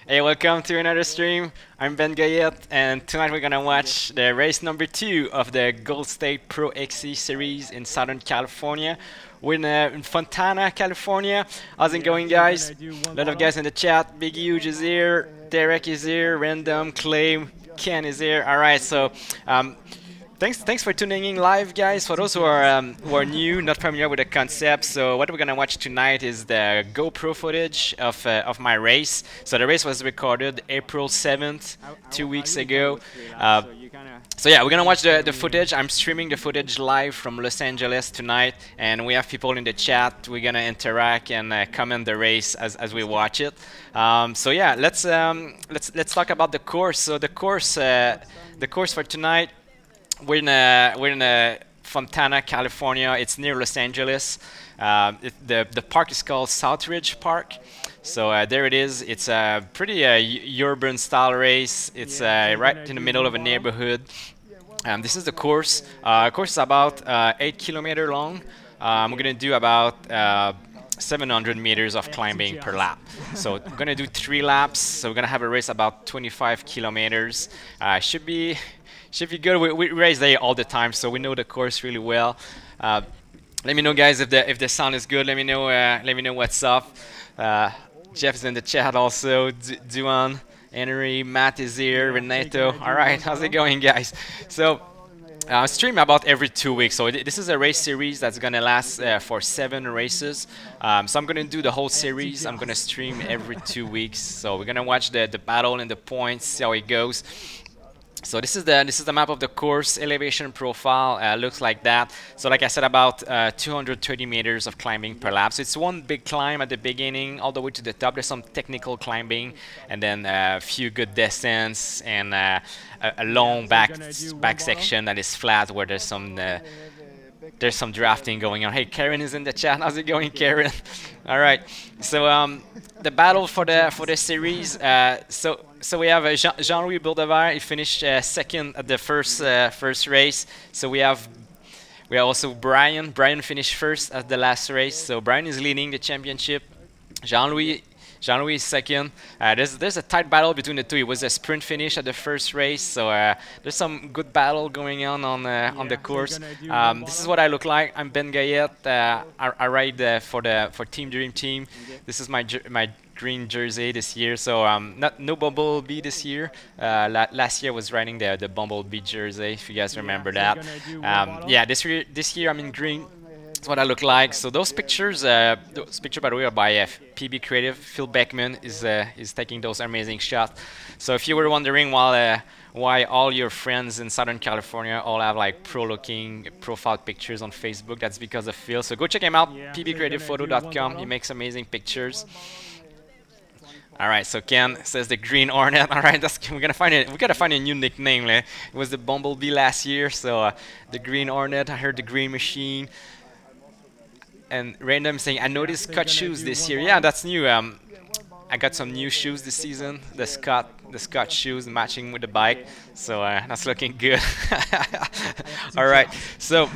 Hey, welcome to another stream. I'm Ben Gayet, and tonight we're gonna watch the race number 2 of the GoldState XC Series in Southern California. We're in Fontana, California. How's it going, guys? A lot of guys in the chat. Big Huge is here, Derek is here, Random, Clay, Ken is here. All right, so thanks for tuning in live, guys. For those who are new, not familiar with the concept, so what we're gonna watch tonight is the GoPro footage of my race. So the race was recorded April 7th, 2 weeks ago. So yeah, we're gonna watch the footage. I'm streaming the footage live from Los Angeles tonight, and we have people in the chat. We're gonna interact and comment the race as we watch it. So yeah, let's talk about the course. So the course for tonight. We're in Fontana, California. It's near Los Angeles. The park is called Southridge Park. So there it is. It's a pretty urban style race. It's right in the middle of a neighborhood. This is the course. The course is about 8 kilometers long. We're gonna do about 700 meters of climbing per lap. So we're gonna do 3 laps. So we're gonna have a race about 25 kilometers. Should be good. We race there all the time, so we know the course really well. Let me know, guys, if the sound is good. Let me know what's up. Jeff is in the chat also. Duan, Henry, Matt is here. Renato. All right, how's it going, guys? So I stream about every 2 weeks. So this is a race series that's gonna last for 7 races. So I'm gonna do the whole series. I'm gonna stream every 2 weeks. So we're gonna watch the battle and the points, see how it goes. So this is the map of the course. Elevation profile looks like that. So like I said, about 230 meters of climbing per lap. So it's one big climb at the beginning, all the way to the top. There's some technical climbing, and then a few good descents, and a long back section that is flat, where there's some drafting going on. Hey, Karen is in the chat. How's it going, Karen? All right. So the battle for the series. So we have Jean-Louis Bourdevert. He finished second at the first race. So we have also Brian. Brian finished first at the last race. So Brian is leading the championship. Jean-Louis is second. There's a tight battle between the two. It was a sprint finish at the first race, so there's some good battle going on the course. This is what I look like. I'm Ben Gayet. I ride for Team Dream Team. This is my green jersey this year. So no Bumblebee this year. Last year I was riding the Bumblebee jersey, if you guys remember that. Yeah, this year I'm in green. That's what I look like. So those pictures by the way, are by PB Creative. Phil Beckman is taking those amazing shots. So if you were wondering why all your friends in Southern California all have like pro-looking profile pictures on Facebook, that's because of Phil. So go check him out, pbcreativephoto.com. He makes amazing pictures. All right, so Ken says the Green Hornet. All right, we gotta find a new nickname. It was the Bumblebee last year, so the Green Hornet. I heard the Green Machine. And Random saying, I noticed Scott shoes this year. Yeah, that's new. I got some new shoes this season. The Scott shoes matching with the bike. So that's looking good. All right. So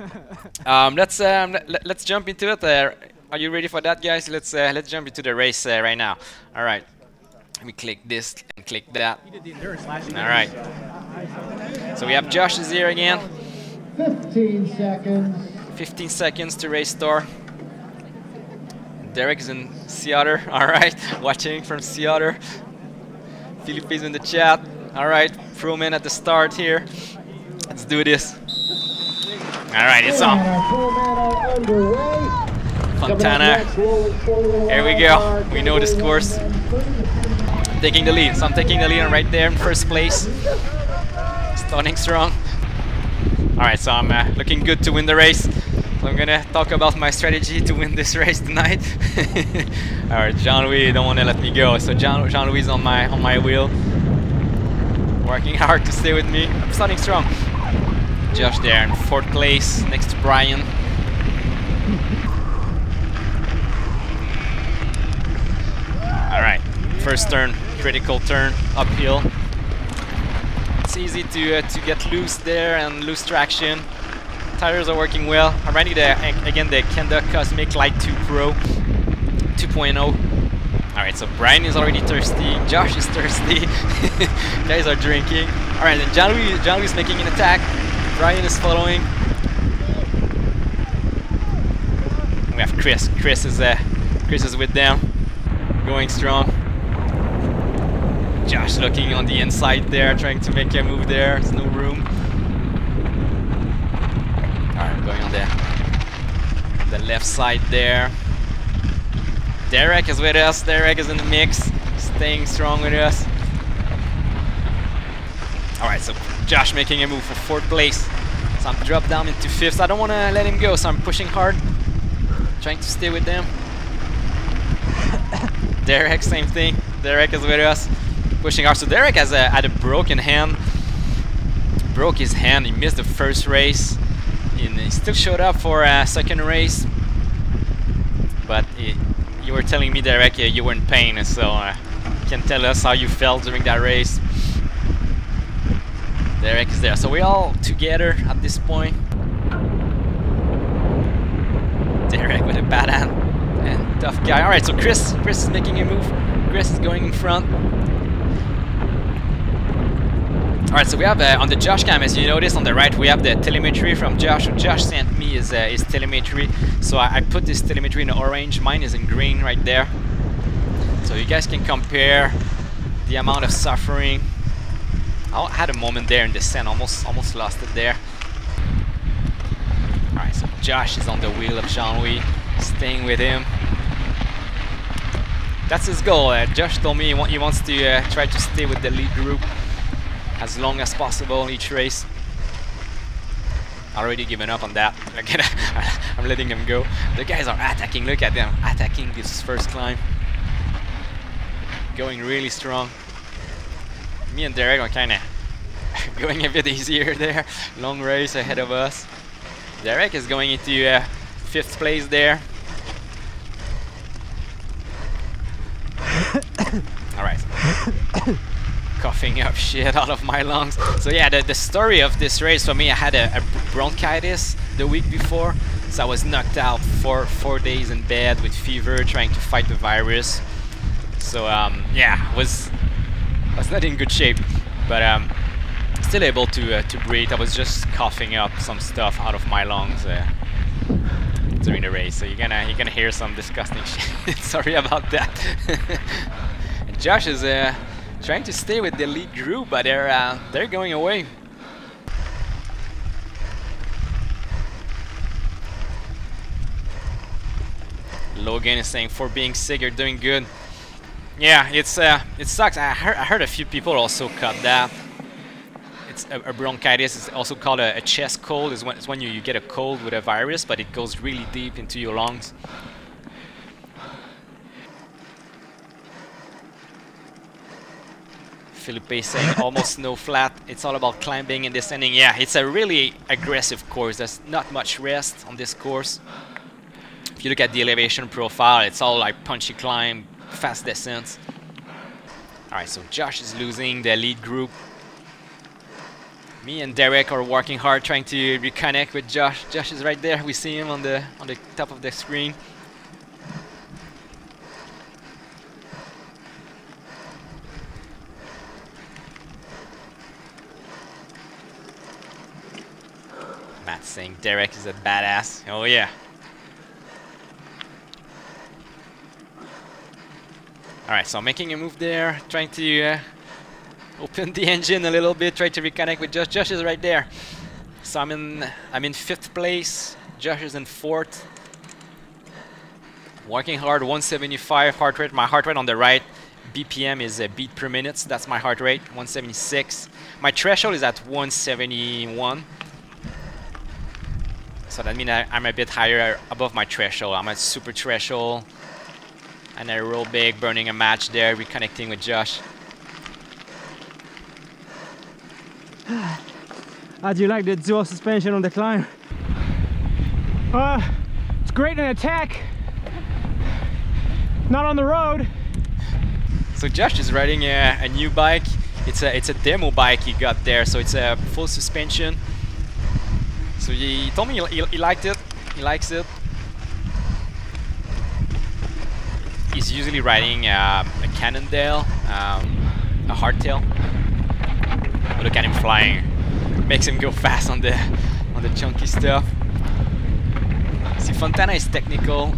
let's jump into it. Are you ready for that, guys? Let's jump into the race right now. All right. Let me click this and click that. All right. So we have Josh is here again. 15 seconds. 15 seconds to race start. Derek is in Seattle. All right, watching from Seattle. Philippe is in the chat. All right, Proman at the start here. Let's do this. All right, it's on. Fontana. Here we go. We know this course. Taking the lead. So I'm taking the lead. I'm right there in first place. Starting strong. All right, so I'm looking good to win the race. So I'm gonna talk about my strategy to win this race tonight. All right, Jean-Louis don't want to let me go. So Jean-Louis is on my wheel, working hard to stay with me. I'm starting strong. Josh there in 4th place, next to Brian. All right, first turn, critical turn, uphill. It's easy to get loose there and lose traction. Tires are working well. I'm riding again the Kenda Cosmic Light 2 Pro 2.0. Alright, so Brian is already thirsty, Josh is thirsty, guys are drinking. Alright, then John Louis is making an attack, Brian is following. We have Chris. Chris is with them, going strong. Josh looking on the inside there, trying to make a move there. There's no room. Alright, going on the left side there. Derek is with us. Derek is in the mix, staying strong with us. Alright, so Josh making a move for 4th place. So I'm dropped down into 5th. I don't want to let him go, so I'm pushing hard, trying to stay with them. Derek, same thing. Derek is with us, pushing hard. So Derek has had a broken hand. Broke his hand. He missed the first race. And he still showed up for a 2nd race. But you were telling me, Derek, you were in pain. So you can tell us how you felt during that race. Derek is there. So we're all together at this point. Derek with a bad hand and tough guy. Alright, so Chris is making a move. Chris is going in front. Alright, so we have on the Josh cam, as you notice on the right, we have the telemetry from Josh. So Josh sent me his telemetry. So I put this telemetry in orange. Mine is in green right there. So you guys can compare the amount of suffering. I had a moment there in descent, almost lost it there. Alright, so Josh is on the wheel of Jean-Louis, staying with him. That's his goal. Josh told me he wants to try to stay with the lead group as long as possible in each race. Already given up on that. Again, I'm letting him go. The guys are attacking. Look at them attacking this first climb. Going really strong. Me and Derek are kind of going a bit easier there. Long race ahead of us. Derek is going into 5th place there. Alright. Coughing up shit out of my lungs. So yeah, the story of this race for me, I had a bronchitis the week before. So I was knocked out for 4 days in bed with fever, trying to fight the virus. So yeah, I was not in good shape, but still able to breathe. I was just coughing up some stuff out of my lungs during the race. So you're gonna hear some disgusting shit. Sorry about that. Josh is trying to stay with the lead group, but they're going away. Logan is saying, for being sick, you're doing good. Yeah, it sucks. I heard a few people also cut that. It's a bronchitis. It's also called a chest cold. It's when you get a cold with a virus, but it goes really deep into your lungs. Felipe saying almost no flat. It's all about climbing and descending. Yeah, it's a really aggressive course. There's not much rest on this course. If you look at the elevation profile, it's all like punchy climb, fast descents. Alright, so Josh is losing the lead group. Me and Derek are working hard trying to reconnect with Josh. Josh is right there. We see him on the top of the screen. Matt's saying Derek is a badass. Oh yeah. Alright, so I'm making a move there, trying to open the engine a little bit, try to reconnect with Josh. Josh is right there. So I'm in 5th place. Josh is in 4th. Working hard, 175 heart rate. My heart rate on the right, BPM is a beat per minute. So that's my heart rate, 176. My threshold is at 171. So that means I'm a bit higher above my threshold. I'm at super threshold. And I roll big, burning a match there, reconnecting with Josh. How do you like the dual suspension on the climb? It's great in attack. Not on the road. So Josh is riding a new bike. It's a demo bike he got there, so it's a full suspension. So he told me he liked it. He likes it. he's usually riding a Cannondale, a hardtail. But look at him flying. Makes him go fast on the chunky stuff. See, Fontana is technical.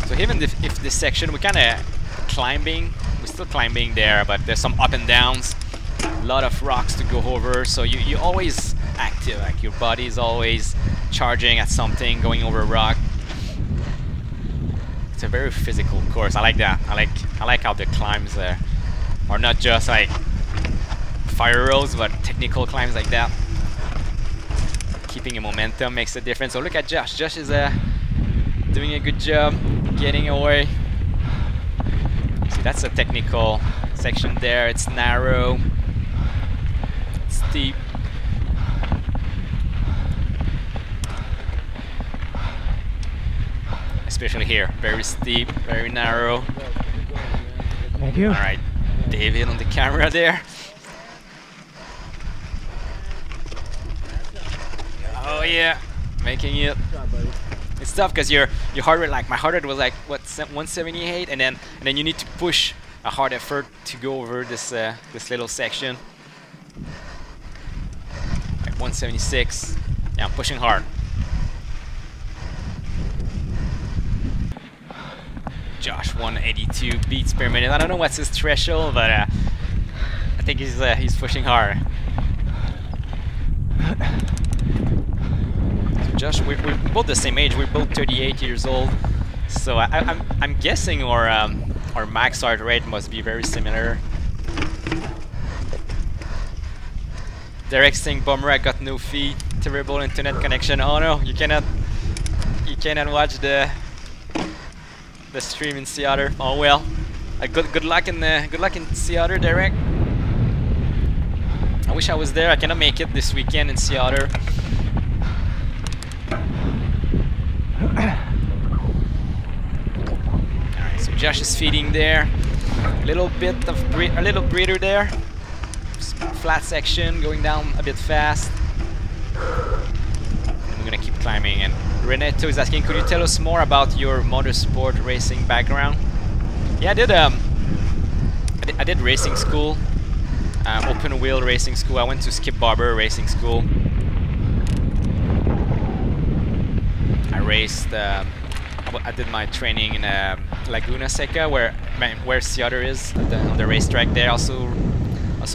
So even if this section we're kind of climbing, we're still climbing there, but there's some up and downs. A lot of rocks to go over, so you're always active, like your body is always charging at something, going over a rock. It's a very physical course. I like that. I like how the climbs are not just like fire roads, but technical climbs like that. Keeping a momentum makes a difference. So look at Josh. Josh is doing a good job getting away. See, that's a technical section there. It's narrow, it's steep. Especially here, very steep, very narrow. Thank you. All right, David on the camera there. Oh yeah, making it. It's tough because your heart rate, like my heart rate was like what, 178, and then you need to push a hard effort to go over this this little section. Like 176. Yeah, I'm pushing hard. Josh, 182 beats per minute. I don't know what's his threshold, but I think he's pushing hard. So Josh, we're both the same age. We're both 38 years old. So I'm guessing our max heart rate must be very similar. Derek's saying, "Bummer, I got no feed. Terrible internet connection." Oh no, you cannot watch the stream in Seattle. Oh well. Good luck in Seattle, Derek. I wish I was there. I cannot make it this weekend in Seattle. Alright, so Josh is feeding there. A little breather there. Flat section, going down a bit fast. And we're gonna keep climbing. And Renato is asking, could you tell us more about your motorsport racing background? Yeah, I did racing school, open wheel racing school. I went to Skip Barber racing school. I raced. I did my training in Laguna Seca, where Seattle is on the racetrack there. Also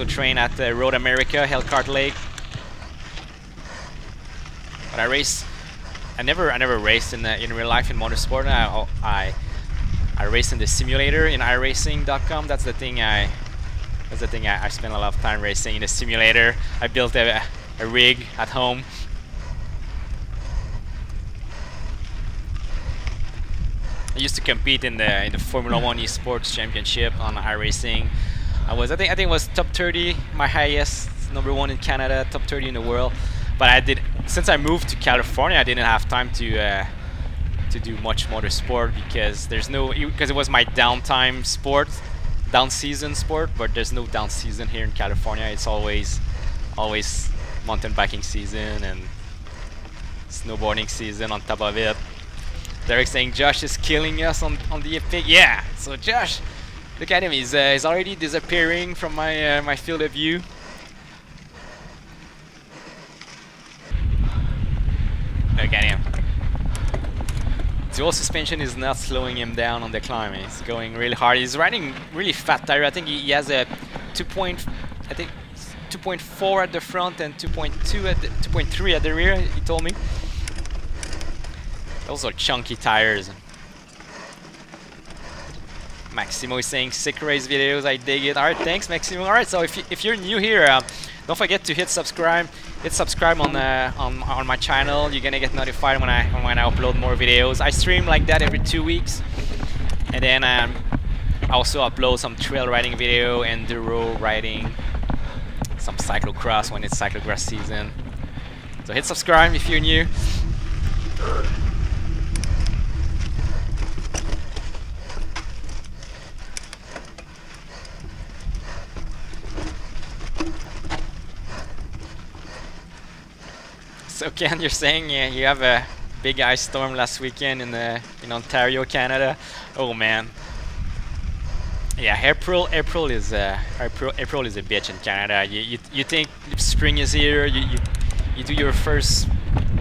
trained at Road America, Elkhart Lake. But I never raced in real life in motorsport. I race in the simulator in iRacing.com. That's the thing I spend a lot of time racing in the simulator. I built a rig at home. I used to compete in the Formula 1 Esports Championship on iRacing. I think it was top 30, my highest, #1 in Canada, top 30 in the world. But since I moved to California, I didn't have time to do much motorsport because it was my downtime sport, down season sport. But there's no down season here in California. It's always mountain biking season and snowboarding season on top of it. Derek's saying Josh is killing us on the epic. Yeah, so Josh, look at him. He's already disappearing from my field of view. Look at him. Dual suspension is not slowing him down on the climb. He's going really hard. He's riding really fat tire. I think he has a 2.4 at the front and 2.3 at the rear. He told me. Those are chunky tires. Maximo is saying sick race videos. I dig it. All right, thanks, Maximo. All right, so if you're new here, don't forget to hit subscribe. Hit subscribe on my channel. You're gonna get notified when I upload more videos. I stream like that every 2 weeks, and then I also upload some trail riding video, enduro riding, some cyclocross when it's cyclocross season. So hit subscribe if you're new. So Ken, you're saying you have a big ice storm last weekend in Ontario, Canada. Oh man, Yeah, April is a bitch in Canada. You think spring is here, you do your first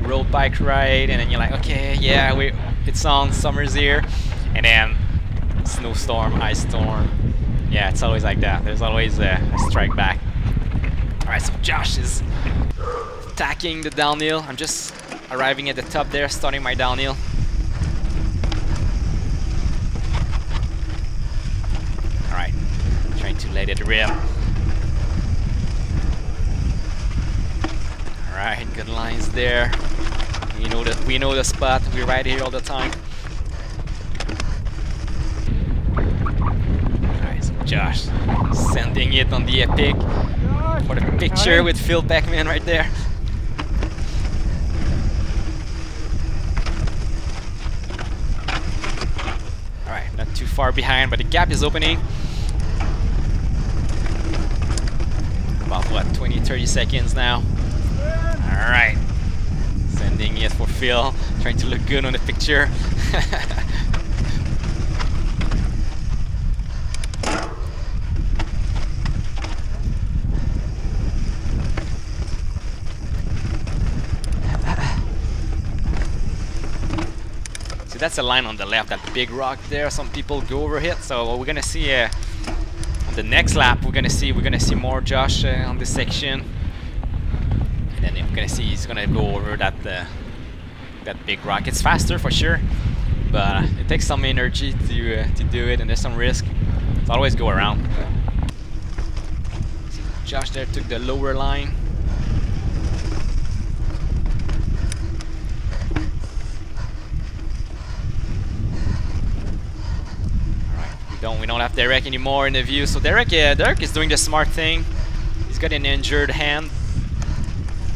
road bike ride, and then you're like, okay, yeah, it's on, summer's here, and then snowstorm, ice storm. Yeah, it's always like that. There's always a strike back. Alright, so Josh is attacking the downhill. I'm just arriving at the top there, starting my downhill. Alright, trying to let it rip. Alright, good lines there. We know the spot. We ride here all the time. Alright, so Josh sending it on the epic for the picture with Phil Beckman right there. Alright, not too far behind, but the gap is opening. About what, 20-30 seconds now. Alright, sending it for Phil, trying to look good on the picture. So that's a line on the left, that big rock there. Some people go over it, so we're gonna see on the next lap. We're gonna see more Josh on this section. And then I'm gonna see he's gonna go over that big rock. It's faster for sure, but it takes some energy to do it, and there's some risk. So always go around. See, Josh there took the lower line. Alright, we don't have Derek anymore in the view. So Derek is doing the smart thing. He's got an injured hand.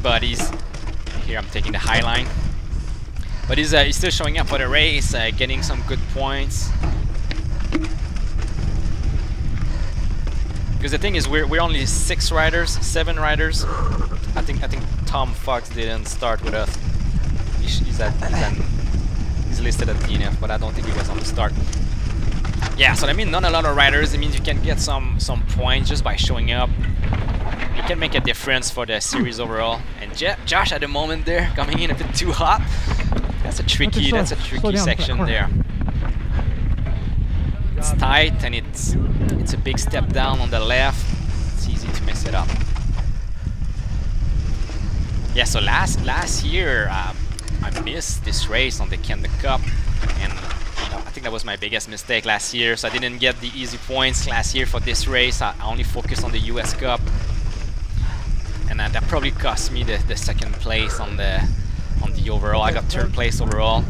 But he's here. I'm taking the high line, but he's still showing up for the race, getting some good points. Because the thing is, we're only 7 riders. I think Tom Fox didn't start with us. He's listed at DNF, but I don't think he was on the start. Yeah, so that means not a lot of riders. It means you can get some points just by showing up. It can make a difference for the series overall. And Josh at the moment there, coming in a bit too hot. That's a tricky section there. It's tight, and it's a big step down on the left. It's easy to mess it up. Yeah, so last year I missed this race on the Canada Cup, and I think that was my biggest mistake last year. So I didn't get the easy points last year for this race. I only focused on the US Cup. And that probably cost me the second place on the overall. I got third place overall.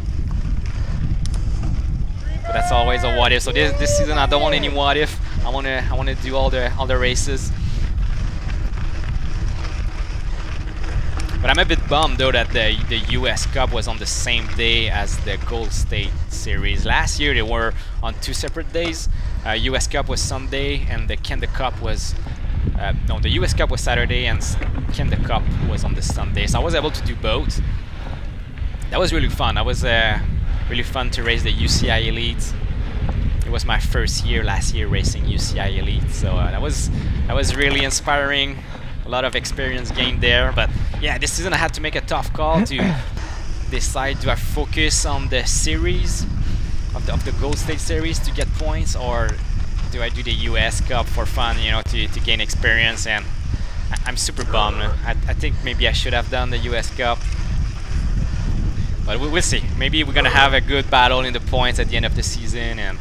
But that's always a what if. So this season I don't want any what if. I wanna do all the races. But I'm a bit bummed though that the US Cup was on the same day as the GoldState Series. Last year they were on 2 separate days. US Cup was Sunday, and the Canada Cup was no, the US Cup was Saturday, and Canada Cup was on the Sunday. So I was able to do both. That was really fun. That was really fun to race the UCI Elite. It was my first year last year racing UCI Elite, so that was really inspiring. A lot of experience gained there. But yeah, this season I had to make a tough call to decide, do I focus on the series of the GoldState Series to get points, or do I do the US Cup for fun, you know, to gain experience? And I'm super bummed. I think maybe I should have done the US Cup, but we'll see. Maybe we're gonna have a good battle in the points at the end of the season, and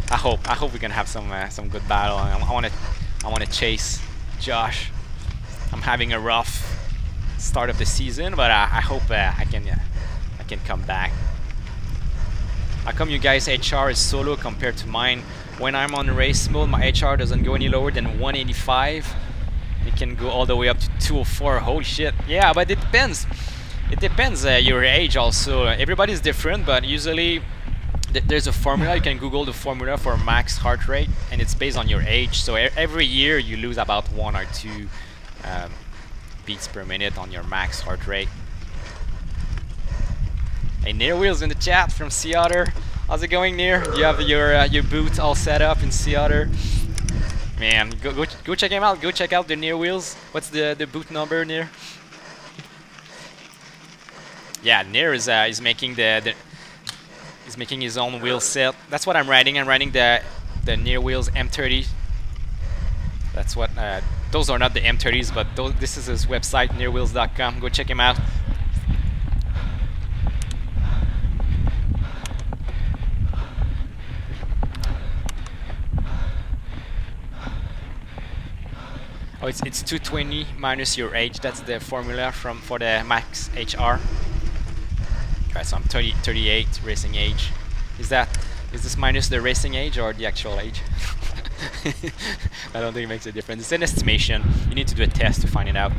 I hope we're gonna have some good battle. I wanna chase Josh. I'm having a rough start of the season, but I hope I can come back. How come you guys' HR is so low compared to mine? When I'm on race mode, my HR doesn't go any lower than 185. It can go all the way up to 204. Holy shit. Yeah, but it depends. It depends your age also. Everybody's different, but usually there's a formula. You can Google the formula for max heart rate, and it's based on your age. So every year you lose about 1 or 2 beats per minute on your max heart rate. Hey, Near Wheels in the chat from Sea Otter. How's it going, Near? Do you have your boots all set up in Sea Otter? Man, go check him out. Go check out the Near wheels. What's the boot number, Near? Yeah, Near is making he's making his own wheel set. That's what I'm riding. I'm riding the Near wheels M30. That's what. Those are not the M30s, but this is his website, nearwheels.com. Go check him out. Oh, it's 220 minus your age. That's the formula for the max HR. Okay, so I'm 38 racing age. Is this minus the racing age or the actual age? I don't think it makes a difference. It's an estimation. You need to do a test to find it out.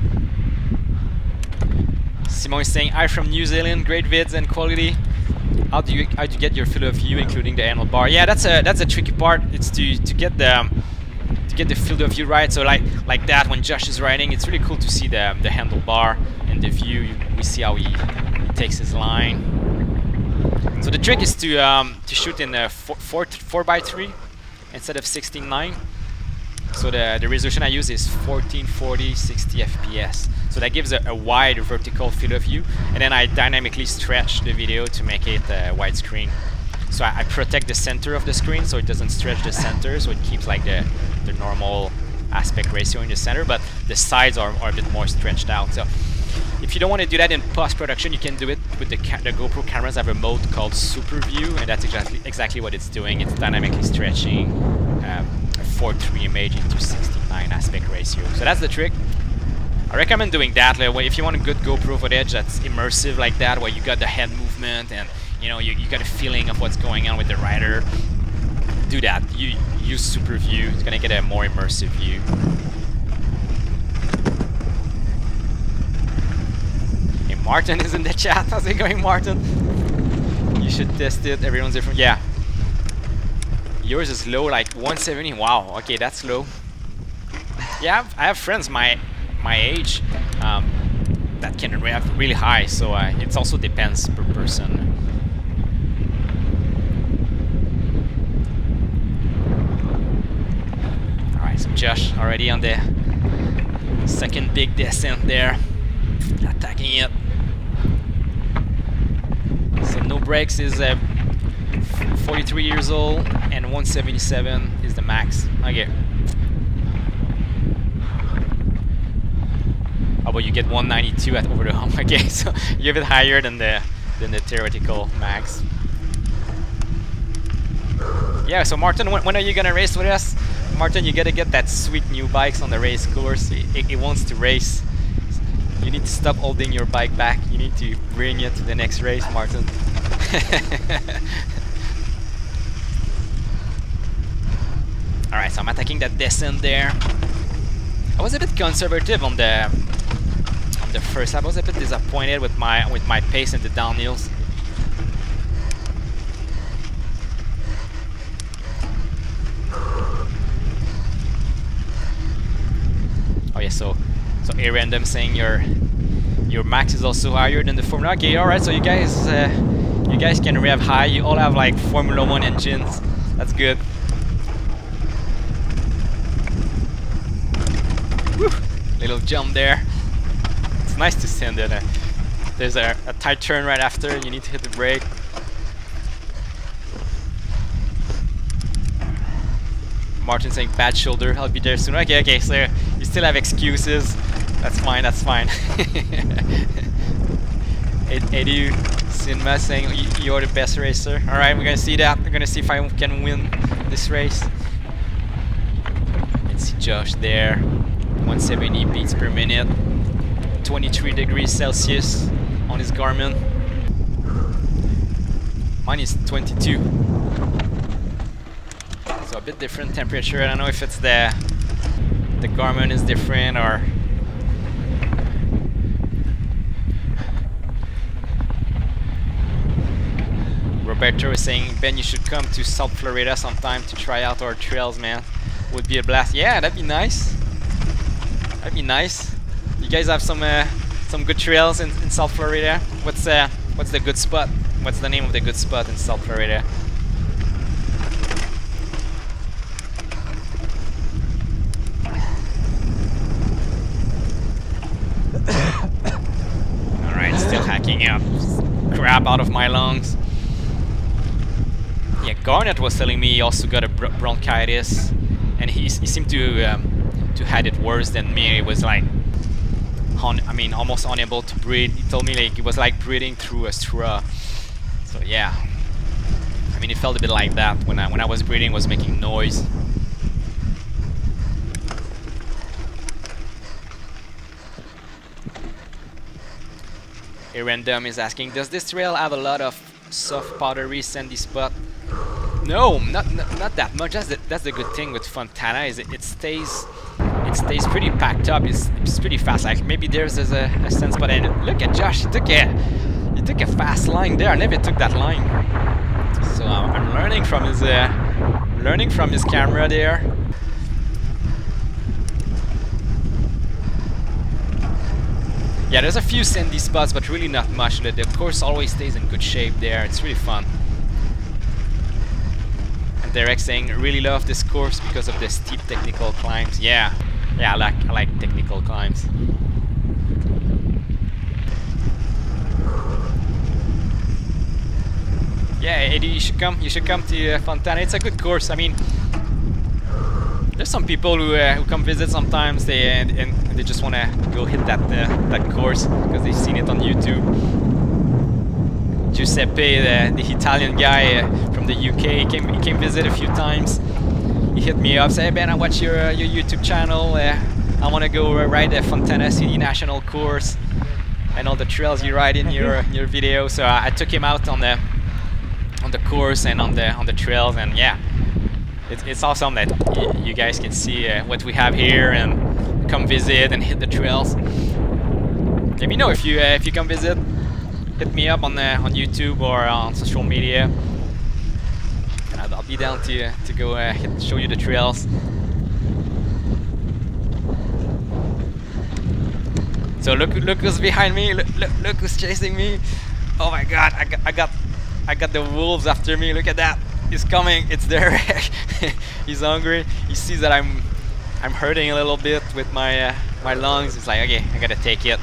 Simon is saying, "Hi from New Zealand. Great vids and quality. How do you get your field of view, including the handlebar?" Yeah, that's a tricky part. It's to get the field of view right. So like that, when Josh is riding, it's really cool to see the handlebar and the view. We see how he takes his line. So the trick is to shoot in a 4x3 instead of 16:9. So the resolution I use is 1440 60 FPS. So that gives a wide vertical field of view, and then I dynamically stretch the video to make it widescreen. So I protect the center of the screen so it doesn't stretch the center, so it keeps like the normal aspect ratio in the center, but the sides are a bit more stretched out. So if you don't want to do that in post-production, you can do it with the GoPro cameras. Have a mode called Super View, and that's exactly what it's doing. It's dynamically stretching a 4:3 image into 69 aspect ratio. So that's the trick. I recommend doing that. Like, if you want a good GoPro footage that's immersive like that, where you got the head movement and you got a feeling of what's going on with the rider, do that. You use Super View. It's gonna get a more immersive view. Hey, Martin is in the chat. How's it going, Martin? You should test it. Everyone's different. Yeah. Yours is low, like 170. Wow. Okay, that's low. Yeah, I have friends my age that can have really high. So it also depends per person. So Josh already on the second big descent there, attacking it. So no brakes is 43 years old and 177 is the max. Okay. Oh, but you get 192 at over the hump. Okay, so you're a bit higher than the theoretical max. Yeah. So Martin, when are you gonna race with us? Martin, you gotta get that sweet new bikes on the race course. It wants to race. You need to stop holding your bike back. You need to bring it to the next race, Martin. Alright, so I'm attacking that descent there. I was a bit conservative on the first lap. I was a bit disappointed with my pace in the downhills. Oh yeah, so A Random saying your max is also higher than the Formula. Okay, all right. So you guys can rev high. You all have like Formula 1 engines. That's good. Woo! Little jump there. It's nice to send it. There's a tight turn right after. You need to hit the brake. Martin saying bad shoulder. I'll be there soon. Okay. So you still have excuses. That's fine. That's fine. Edu Cinema saying you're the best racer. All right, we're gonna see that. We're gonna see if I can win this race. Let's see Josh there. 170 beats per minute. 23 degrees Celsius on his Garmin. Mine is 22. So a bit different temperature. I don't know if it's the Garmin is different or Roberto is saying, Ben, you should come to South Florida sometime to try out our trails, man. Would be a blast. Yeah, that'd be nice. That'd be nice. You guys have some good trails in South Florida. What's the good spot? What's the name of the good spot in South Florida? crap out of my lungs. Yeah, Garnet was telling me he also got a bronchitis, and he seemed to had it worse than me. It was like, I mean, almost unable to breathe. He told me like it was like breathing through a straw. So yeah, I mean, it felt a bit like that when I was breathing, it was making noise. A random is asking, does this trail have a lot of soft powdery sandy spot? No, not that much. That's the good thing with Fontana, is it stays pretty packed up. It's pretty fast. Like maybe there's a sand spot. And look at Josh. He took a fast line there. I never took that line. So I'm learning from his camera there. Yeah, there's a few sandy spots, but really not much. The course always stays in good shape there. It's really fun. And Derek saying, really love this course because of the steep technical climbs. Yeah, I like technical climbs. Yeah, Eddie, you should come to Fontana. It's a good course. I mean, there's some people who come visit sometimes. They just want to go hit that course because they've seen it on YouTube. Giuseppe, the Italian guy from the UK, he came visit a few times. He hit me up, said, "Hey Ben, I watch your YouTube channel. I want to go ride the Fontana City National Course and all the trails you ride in your video." So I took him out on the course and on the trails, and yeah, it's awesome that you guys can see what we have here and come visit and hit the trails. Let me know if you come visit. Hit me up on YouTube or on social media, and I'll be down to go show you the trails. So look who's behind me. Look who's chasing me. Oh my God! I got the wolves after me. Look at that. He's coming. It's Derek. He's hungry. He sees that I'm hurting a little bit with my lungs. It's like, okay, I gotta take it.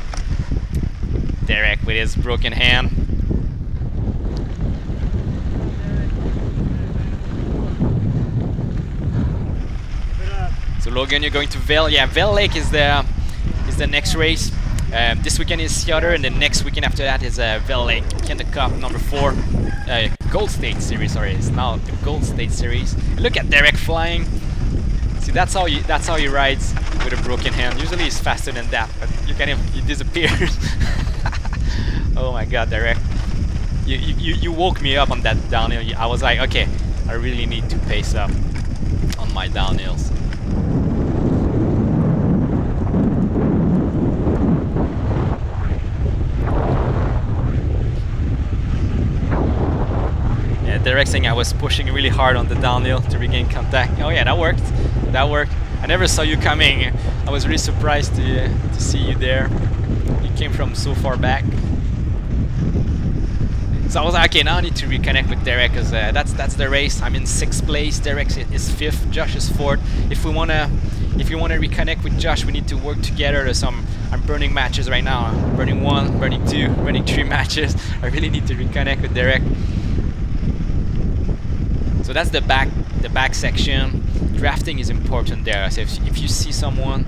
Derek with his broken hand. So Logan, you're going to Vail. Yeah, Vail Lake is the next race. This weekend is Seattle, and the next weekend after that is Vail Lake, Canada Cup number 4, GoldState Series. Sorry, it's now the GoldState Series. Look at Derek flying. See, that's how he rides with a broken hand. Usually he's faster than that, but he disappears. Oh my God, Derek! You woke me up on that downhill. I was like, okay, I really need to pace up on my downhills. Derek saying I was pushing really hard on the downhill to regain contact. Oh yeah, that worked. That worked. I never saw you coming. I was really surprised to see you there. You came from so far back. So I was like, okay, now I need to reconnect with Derek because that's the race. I'm in 6th place. Derek is 5th. Josh is 4th. If you wanna reconnect with Josh, we need to work together. I'm burning matches right now. I'm burning 1, burning 2, burning 3 matches. I really need to reconnect with Derek. So that's the back section. Drafting is important there. So if you see someone,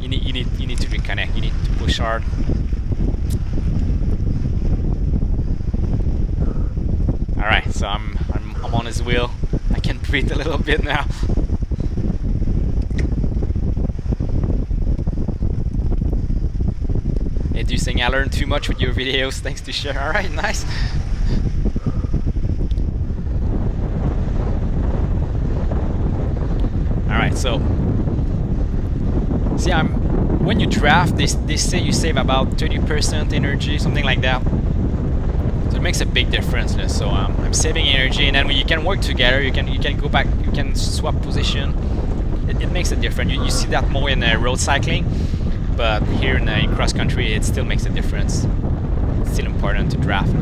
you need to reconnect. You need to push hard. All right, so I'm on his wheel. I can breathe a little bit now. Hey, do you think I learned too much with your videos? Thanks to share. All right, nice. Alright, so see, when you draft, they say you save about 30% energy, something like that. So it makes a big difference. So I'm saving energy, and then when you can work together, you can go back, you can swap position. It makes a difference. You see that more in road cycling, but here in cross country, it still makes a difference. It's still important to draft.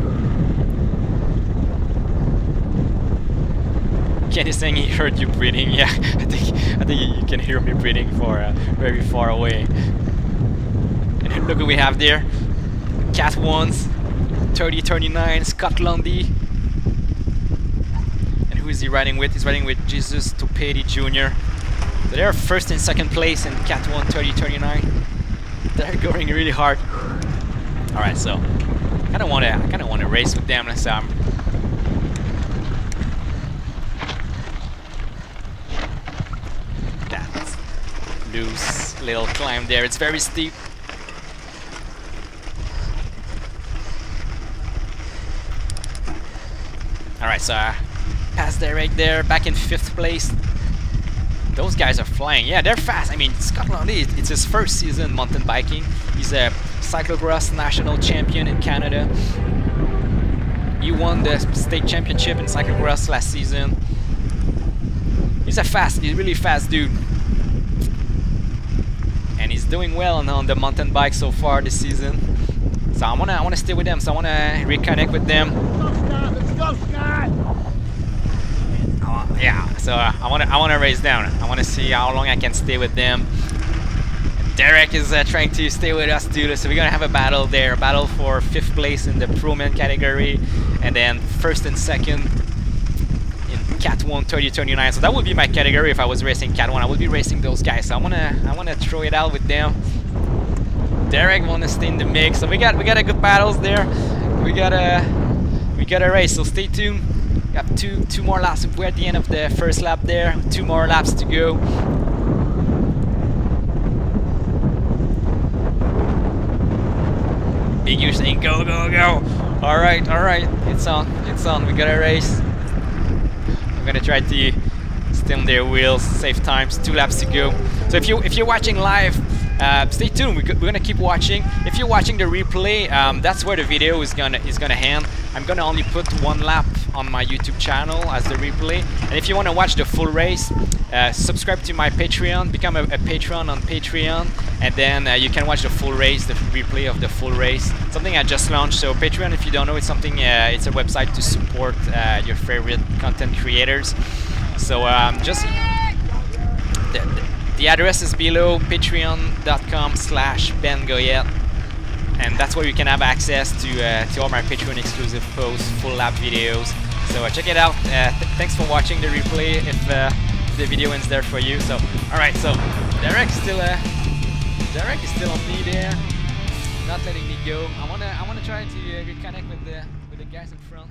Kenny's saying he heard you breathing. Yeah, I think you can hear me breathing for very far away. And look what we have there. Cat ones. 30-39, Scott Lundy. And who is he riding with? He's riding with Jesus Topeti Jr. So they're first and second place in Cat 1 30-39. They're going really hard. All right, so I kind of want to race with them. Let's that loose little climb there. It's very steep. All right, so past Derek there, back in 5th place. Those guys are flying. Yeah, they're fast. I mean, Scott Lundy, it's his first season mountain biking. He's a cyclocross national champion in Canada. He won the state championship in cyclocross last season. He's really fast dude. And he's doing well on the mountain bike so far this season. So I wanna stay with them. So I wanna reconnect with them. Let's go, Scott! Yeah, so I wanna race down. I wanna see how long I can stay with them. Derek is trying to stay with us too, so we're gonna have a battle there, a battle for 5th place in the Pro-Man category, and then 1st and 2nd in Cat 1 30-39. So that would be my category if I was racing Cat 1. I would be racing those guys. So I wanna throw it out with them. Derek wanna stay in the mix. So we got a good battles there. We got a race. So stay tuned. We have two more laps. We're at the end of the first lap there. 2 more laps to go. Big U saying go, go, go. All right, it's on. We got a race. I'm gonna try to stay on their wheels, save times. 2 laps to go. So if you're watching live, stay tuned. We're gonna keep watching. If you're watching the replay, that's where the video is gonna end. I'm gonna only put 1 lap on my YouTube channel as the replay. And if you want to watch the full race, subscribe to my Patreon, become a patron on Patreon, and then you can watch the full race, the replay of the full race. Something I just launched. So Patreon, if you don't know, it's something. It's a website to support your favorite content creators. So just the address is below, patreon.com/Ben Goyette. And that's where you can have access to all my Patreon exclusive posts, full lap videos. So check it out. Thanks for watching the replay if the video ends there for you. So alright, so Derek is still on me there, not letting me go. I wanna try to reconnect with the guys in front.